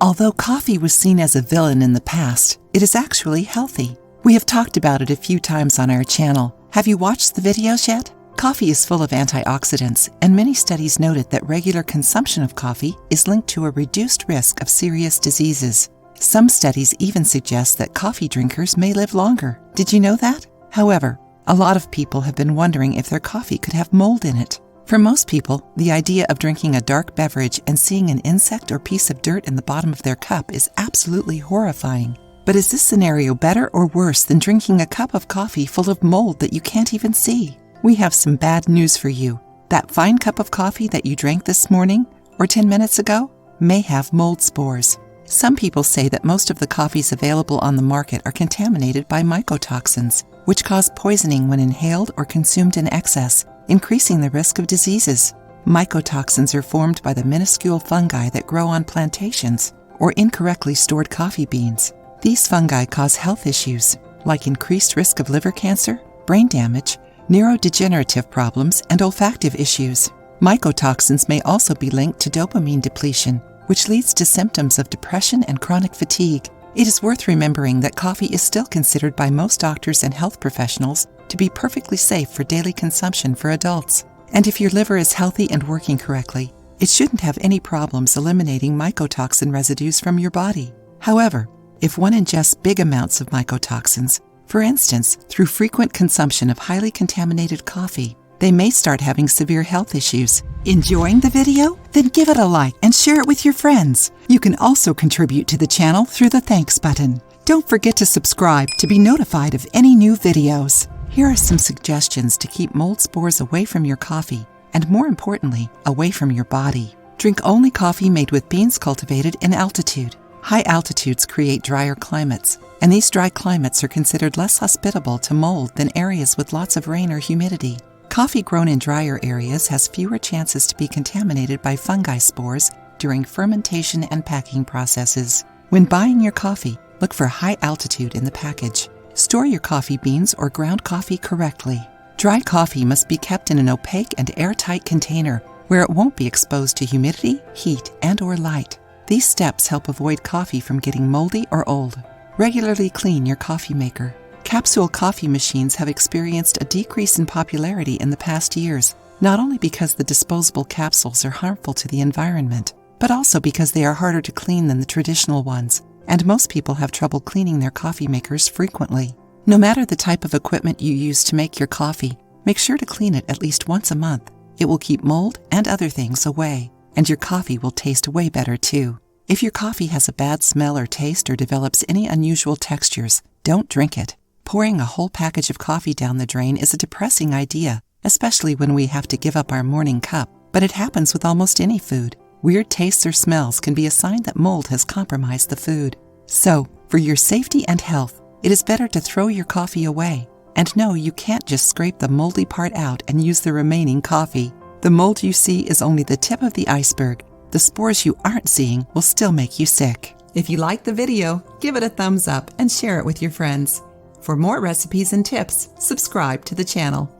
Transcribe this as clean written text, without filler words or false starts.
Although coffee was seen as a villain in the past, it is actually healthy. We have talked about it a few times on our channel. Have you watched the videos yet? Coffee is full of antioxidants, and many studies noted that regular consumption of coffee is linked to a reduced risk of serious diseases. Some studies even suggest that coffee drinkers may live longer. Did you know that? However, a lot of people have been wondering if their coffee could have mold in it. For most people, the idea of drinking a dark beverage and seeing an insect or piece of dirt in the bottom of their cup is absolutely horrifying. But is this scenario better or worse than drinking a cup of coffee full of mold that you can't even see? We have some bad news for you. That fine cup of coffee that you drank this morning or 10 minutes ago may have mold spores. Some people say that most of the coffees available on the market are contaminated by mycotoxins, which cause poisoning when inhaled or consumed in excess, increasing the risk of diseases. Mycotoxins are formed by the minuscule fungi that grow on plantations or incorrectly stored coffee beans. These fungi cause health issues like increased risk of liver cancer, brain damage, neurodegenerative problems, and olfactive issues. Mycotoxins may also be linked to dopamine depletion, which leads to symptoms of depression and chronic fatigue. It is worth remembering that coffee is still considered by most doctors and health professionals to be perfectly safe for daily consumption for adults. And if your liver is healthy and working correctly, it shouldn't have any problems eliminating mycotoxin residues from your body. However, if one ingests big amounts of mycotoxins, for instance, through frequent consumption of highly contaminated coffee, they may start having severe health issues. Enjoying the video? Then give it a like and share it with your friends. You can also contribute to the channel through the thanks button. Don't forget to subscribe to be notified of any new videos. Here are some suggestions to keep mold spores away from your coffee, and more importantly, away from your body. Drink only coffee made with beans cultivated in altitude. High altitudes create drier climates, and these dry climates are considered less hospitable to mold than areas with lots of rain or humidity. Coffee grown in drier areas has fewer chances to be contaminated by fungi spores during fermentation and packing processes. When buying your coffee, look for high altitude in the package. Store your coffee beans or ground coffee correctly. Dry coffee must be kept in an opaque and airtight container where it won't be exposed to humidity, heat, and/or light. These steps help avoid coffee from getting moldy or old. Regularly clean your coffee maker. Capsule coffee machines have experienced a decrease in popularity in the past years, not only because the disposable capsules are harmful to the environment, but also because they are harder to clean than the traditional ones, and most people have trouble cleaning their coffee makers frequently. No matter the type of equipment you use to make your coffee, make sure to clean it at least once a month. It will keep mold and other things away, and your coffee will taste way better too. If your coffee has a bad smell or taste or develops any unusual textures, don't drink it. Pouring a whole package of coffee down the drain is a depressing idea, especially when we have to give up our morning cup, but it happens with almost any food. Weird tastes or smells can be a sign that mold has compromised the food. So, for your safety and health, it is better to throw your coffee away. And no, you can't just scrape the moldy part out and use the remaining coffee. The mold you see is only the tip of the iceberg. The spores you aren't seeing will still make you sick. If you liked the video, give it a thumbs up and share it with your friends. For more recipes and tips, subscribe to the channel.